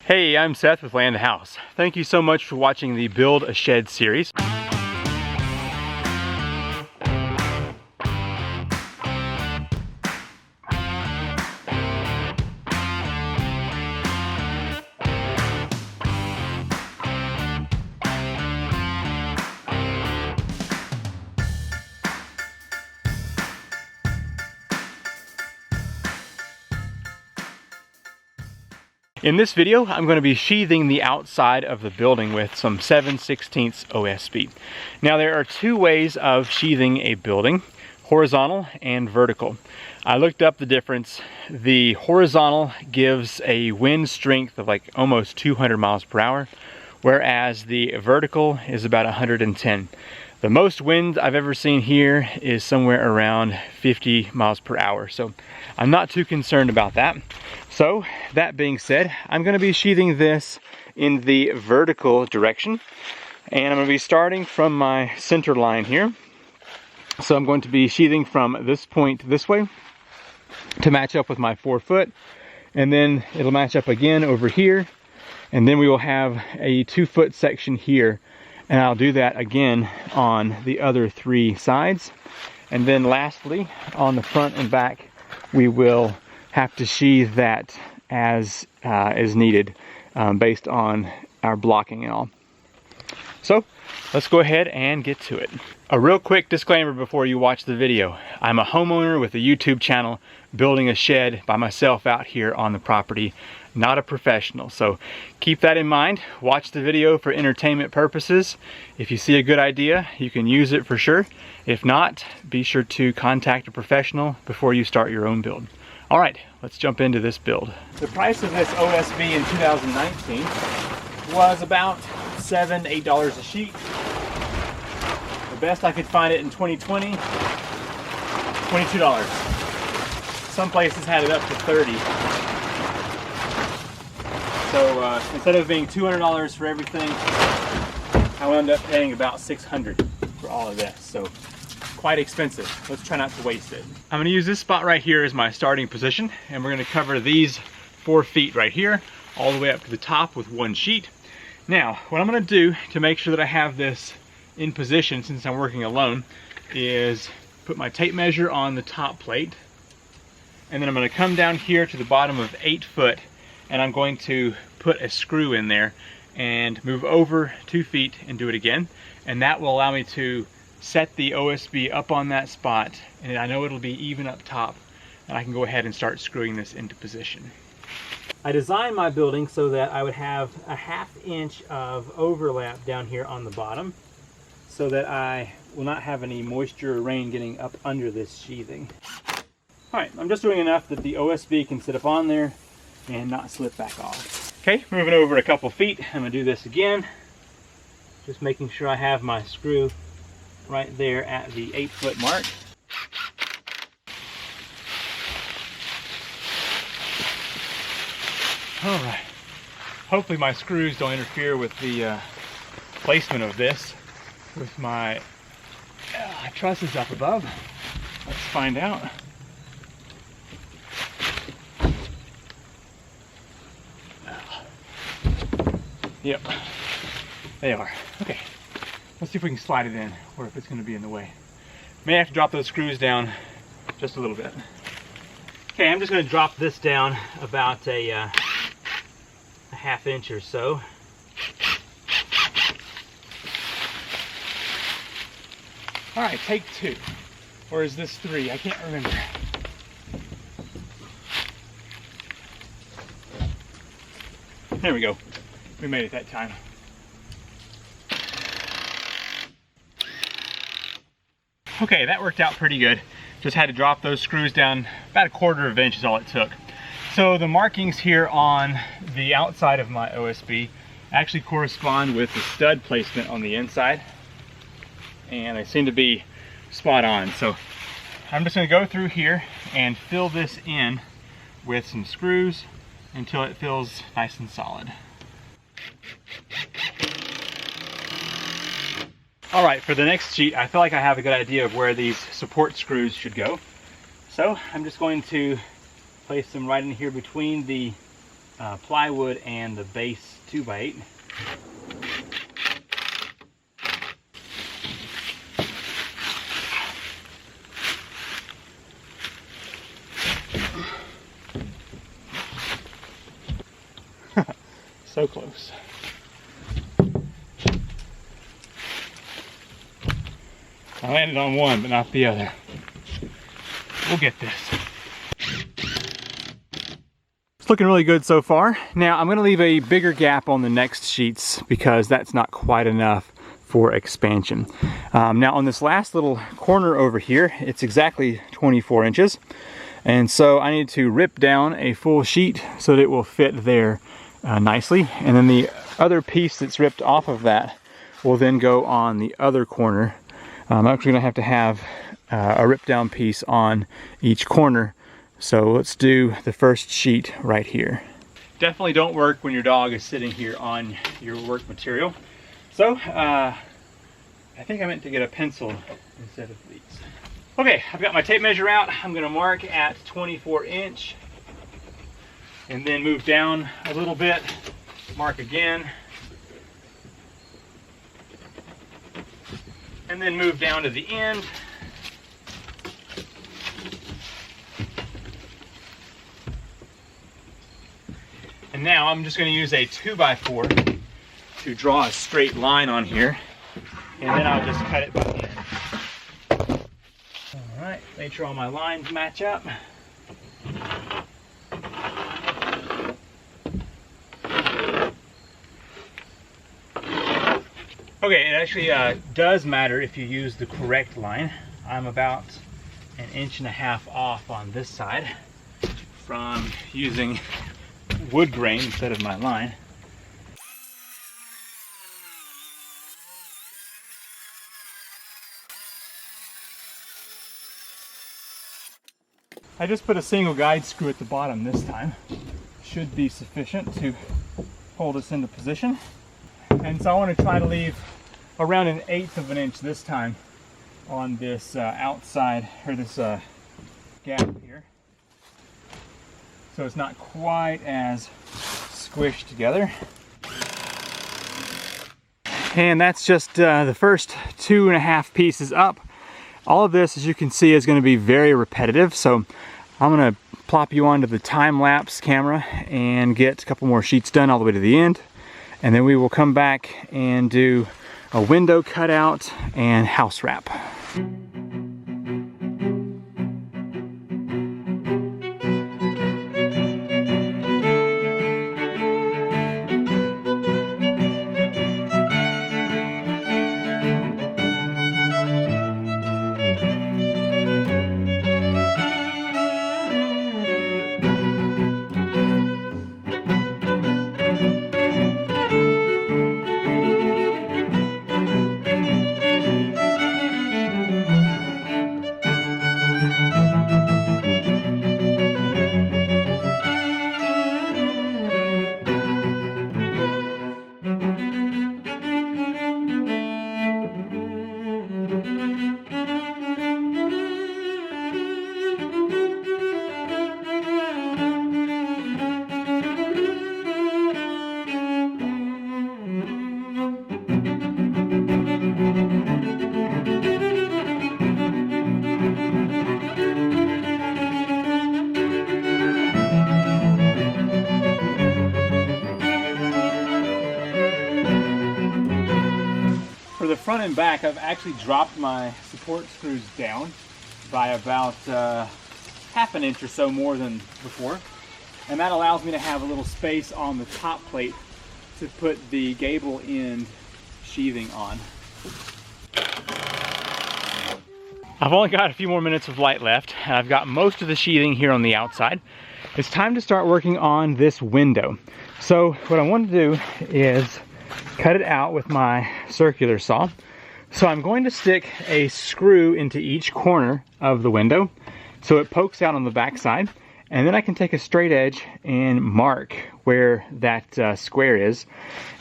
Hey, I'm Seth with Land the House. Thank you so much for watching the Build a Shed series. In this video, I'm going to be sheathing the outside of the building with some 7/16 OSB. Now there are two ways of sheathing a building, horizontal and vertical. I looked up the difference. The horizontal gives a wind strength of like almost 200 miles per hour, whereas the vertical is about 110. The most wind I've ever seen here is somewhere around 50 miles per hour, so I'm not too concerned about that. So that being said, I'm going to be sheathing this in the vertical direction, and I'm going to be starting from my center line here. So I'm going to be sheathing from this point this way to match up with my 4 foot, and then it'll match up again over here, and then we will have a 2 foot section here, and I'll do that again on the other 3 sides. And then lastly, on the front and back, we will have to sheathe that as is needed based on our blocking and all. So let's go ahead and get to it. A real quick disclaimer before you watch the video. I'm a homeowner with a YouTube channel building a shed by myself out here on the property, not a professional. So keep that in mind. Watch the video for entertainment purposes. If you see a good idea, you can use it for sure. If not, be sure to contact a professional before you start your own build. All right, let's jump into this build. The price of this OSB in 2019 was about $7, $8 a sheet. The best I could find it in 2020, $22. Some places had it up to $30. So instead of being $200 for everything, I wound up paying about $600 for all of this. So quite expensive. Let's try not to waste it. I'm going to use this spot right here as my starting position, and we're going to cover these 4 feet right here all the way up to the top with 1 sheet. Now what I'm going to do to make sure that I have this in position, since I'm working alone, is put my tape measure on the top plate, and then I'm going to come down here to the bottom of 8 foot, and I'm going to put a screw in there and move over 2 feet and do it again, and that will allow me to set the OSB up on that spot, and I know it'll be even up top, and I can go ahead and start screwing this into position. I designed my building so that I would have a 1/2 inch of overlap down here on the bottom, so that I will not have any moisture or rain getting up under this sheathing. Alright, I'm just doing enough that the OSB can sit up on there and not slip back off. Okay, moving over a couple feet, I'm going to do this again. Just making sure I have my screw right there at the 8 foot mark. Alright, hopefully my screws don't interfere with the placement of this with my trusses up above. Let's find out. Yep, they are. Okay, let's see if we can slide it in, or if it's going to be in the way. May have to drop those screws down just a little bit. Okay, I'm just going to drop this down about a 1/2 inch or so. All right, take 2. Or is this 3? I can't remember. There we go. We made it that time. Okay, that worked out pretty good. Just had to drop those screws down about 1/4 inch is all it took. So the markings here on the outside of my OSB actually correspond with the stud placement on the inside, and they seem to be spot on. So I'm just going to go through here and fill this in with some screws until it feels nice and solid. All right, for the next sheet, I feel like I have a good idea of where these support screws should go. So I'm just going to place them right in here between the plywood and the base 2x8. So close. I landed on one, but not the other. We'll get this. It's looking really good so far. Now I'm going to leave a bigger gap on the next sheets because that's not quite enough for expansion. Now on this last little corner over here, it's exactly 24 inches. And so I need to rip down a full sheet so that it will fit there nicely. And then the other piece that's ripped off of that will then go on the other corner. I'm actually going to have a rip down piece on each corner. So let's do the first sheet right here. Definitely don't work when your dog is sitting here on your work material. So I think I meant to get a pencil instead of these. Okay, I've got my tape measure out. I'm going to mark at 24 inch and then move down a little bit, mark again, and then move down to the end. And now I'm just going to use a 2x4 to draw a straight line on here, and then I'll just cut it by hand. All right, make sure all my lines match up. Okay, it actually does matter if you use the correct line. I'm about 1.5 inches off on this side from using wood grain instead of my line. I just put a single guide screw at the bottom this time. Should be sufficient to hold us into position. And so I want to try to leave around 1/8 of an inch this time on this outside, or this gap here. So it's not quite as squished together. And that's just the first 2.5 pieces up. All of this, as you can see, is going to be very repetitive. So I'm going to plop you onto the time-lapse camera and get a couple more sheets done all the way to the end. And then we will come back and do a window cutout and house wrap. For the front and back, I've actually dropped my support screws down by about 1/2 inch or so more than before. And that allows me to have a little space on the top plate to put the gable end sheathing on. I've only got a few more minutes of light left, and I've got most of the sheathing here on the outside. It's time to start working on this window. So what I want to do is cut it out with my circular saw. So I'm going to stick a screw into each corner of the window so it pokes out on the back side, and then I can take a straight edge and mark where that square is,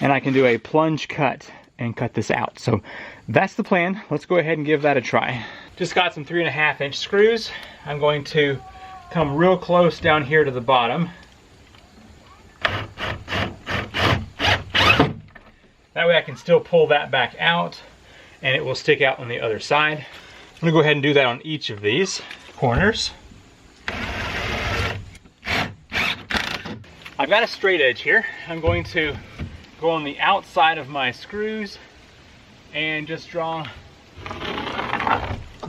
and I can do a plunge cut and cut this out. So that's the plan. Let's go ahead and give that a try. Just got some 3.5 inch screws. I'm going to come real close down here to the bottom. That way I can still pull that back out and it will stick out on the other side. I'm gonna go ahead and do that on each of these corners. I've got a straight edge here. I'm going to go on the outside of my screws and just draw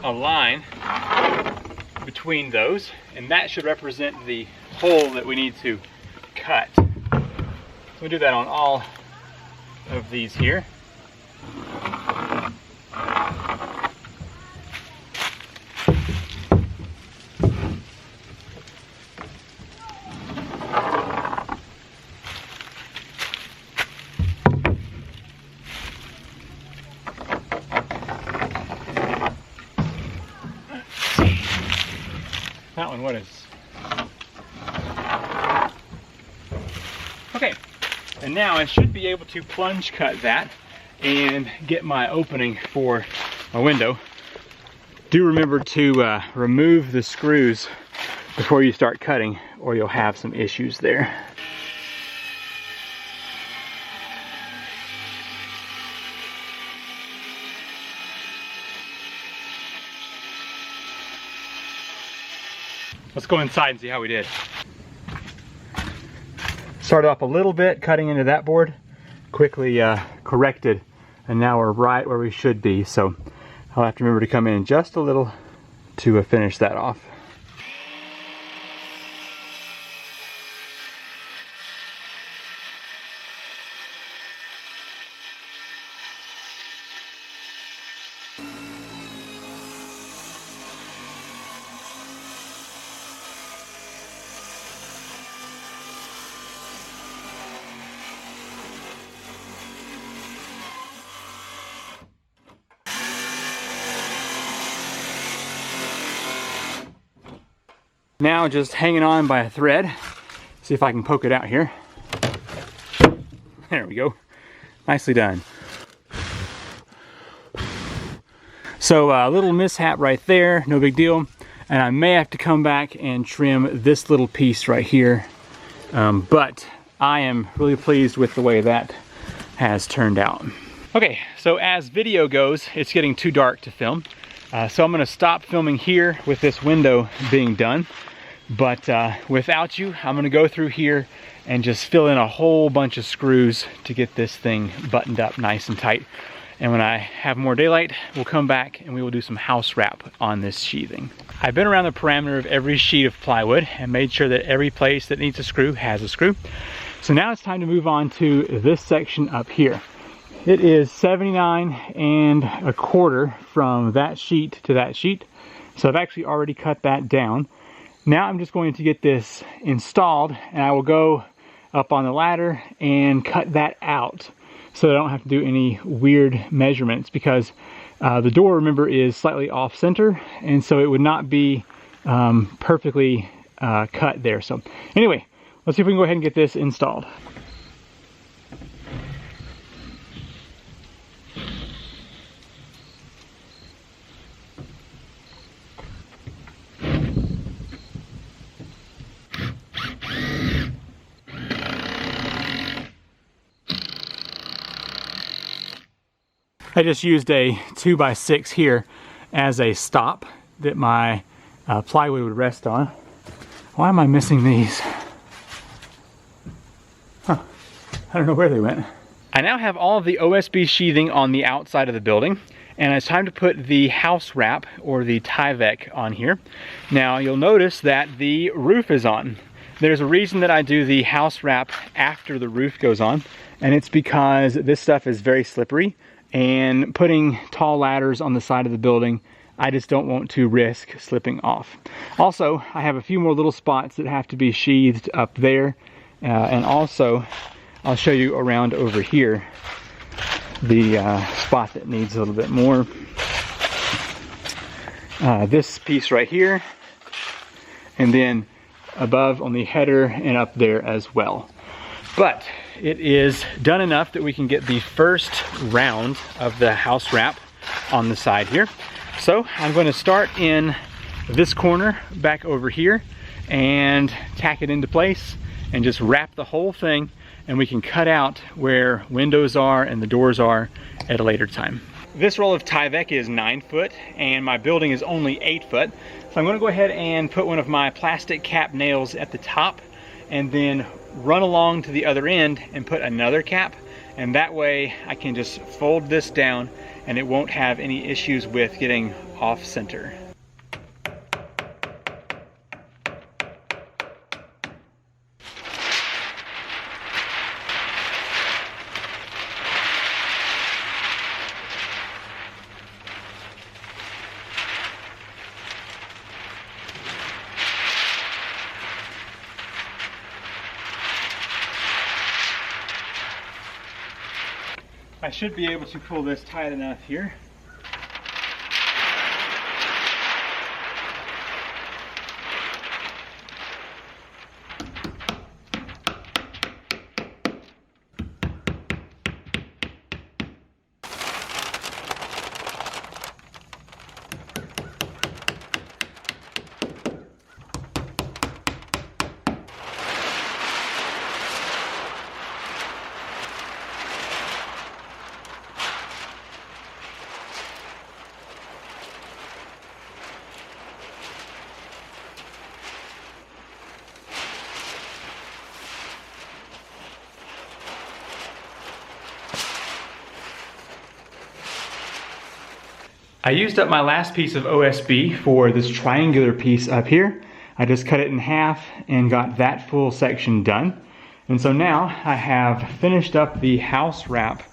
a line between those, and that should represent the hole that we need to cut. So we'll do that on all of these here. That one, what is? Okay, and now I should be able to plunge cut that and get my opening for my window. Do remember to remove the screws before you start cutting, or you'll have some issues there. Let's go inside and see how we did. Started off a little bit, cutting into that board, quickly corrected, and now we're right where we should be. So I'll have to remember to come in just a little to finish that off. Now just hanging on by a thread. See if I can poke it out here. There we go. Nicely done. So a little mishap right there, no big deal. And I may have to come back and trim this little piece right here. But I am really pleased with the way that has turned out. Okay, so as video goes, it's getting too dark to film. So I'm gonna stop filming here with this window being done. But without you, I'm gonna go through here and just fill in a whole bunch of screws to get this thing buttoned up nice and tight. And when I have more daylight, we'll come back and we will do some house wrap on this sheathing. I've been around the parameter of every sheet of plywood and made sure that every place that needs a screw has a screw. So now it's time to move on to this section up here. It is 79 1/4 from that sheet to that sheet. So I've actually already cut that down. Now I'm just going to get this installed, and I will go up on the ladder and cut that out so I don't have to do any weird measurements, because the door, remember, is slightly off center, and so it would not be perfectly cut there. So anyway, let's see if we can go ahead and get this installed. I just used a 2x6 here as a stop that my plywood would rest on. Why am I missing these? Huh, I don't know where they went. I now have all of the OSB sheathing on the outside of the building, and it's time to put the house wrap, or the Tyvek, on here. Now you'll notice that the roof is on. There's a reason that I do the house wrap after the roof goes on, and it's because this stuff is very slippery. And putting tall ladders on the side of the building, I just don't want to risk slipping off. Also, I have a few more little spots that have to be sheathed up there. And also, I'll show you around over here, the spot that needs a little bit more. This piece right here, and then above on the header and up there as well. But it is done enough that we can get the first round of the house wrap on the side here. So I'm going to start in this corner back over here and tack it into place and just wrap the whole thing, and we can cut out where windows are and the doors are at a later time. This roll of Tyvek is 9 foot and my building is only 8 foot. So I'm going to go ahead and put one of my plastic cap nails at the top and then run along to the other end and put another cap. And that way I can just fold this down and it won't have any issues with getting off center. I should be able to pull this tight enough here. I used up my last piece of OSB for this triangular piece up here. I just cut it in half and got that full section done. And so now I have finished up the house wrap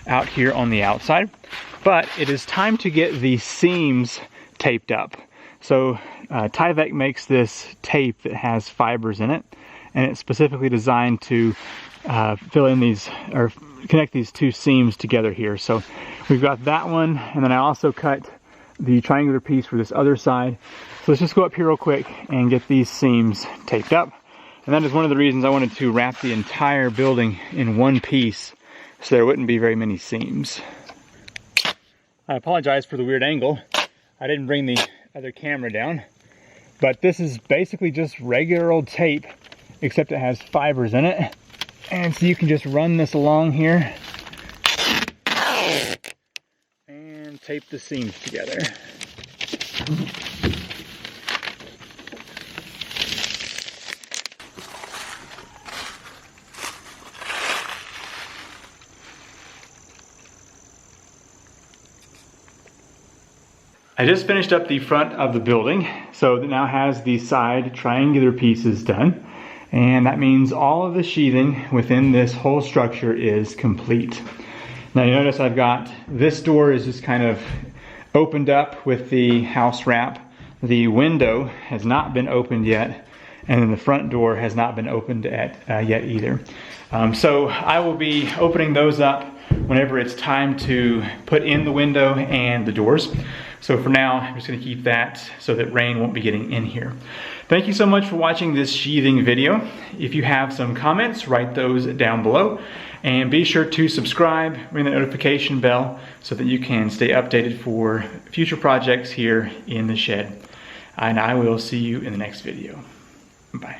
out here on the outside, but it is time to get the seams taped up. So Tyvek makes this tape that has fibers in it, and it's specifically designed to fill in these, or connect these two seams together here. So we've got that one, and then I also cut the triangular piece for this other side. So let's just go up here real quick and get these seams taped up. And that is one of the reasons I wanted to wrap the entire building in one piece so there wouldn't be very many seams. I apologize for the weird angle. I didn't bring the other camera down, but this is basically just regular old tape, except it has fibers in it. And so you can just run this along here and tape the seams together. I just finished up the front of the building, so it now has the side triangular pieces done. And that means all of the sheathing within this whole structure is complete. Now you notice I've got, this door is just kind of opened up with the house wrap. The window has not been opened yet, and then the front door has not been opened yet either. So I will be opening those up whenever it's time to put in the window and the doors. So for now, I'm just going to keep that so that rain won't be getting in here. Thank you so much for watching this sheathing video. If you have some comments, write those down below. And be sure to subscribe, ring the notification bell so that you can stay updated for future projects here in the shed. And I will see you in the next video. Bye.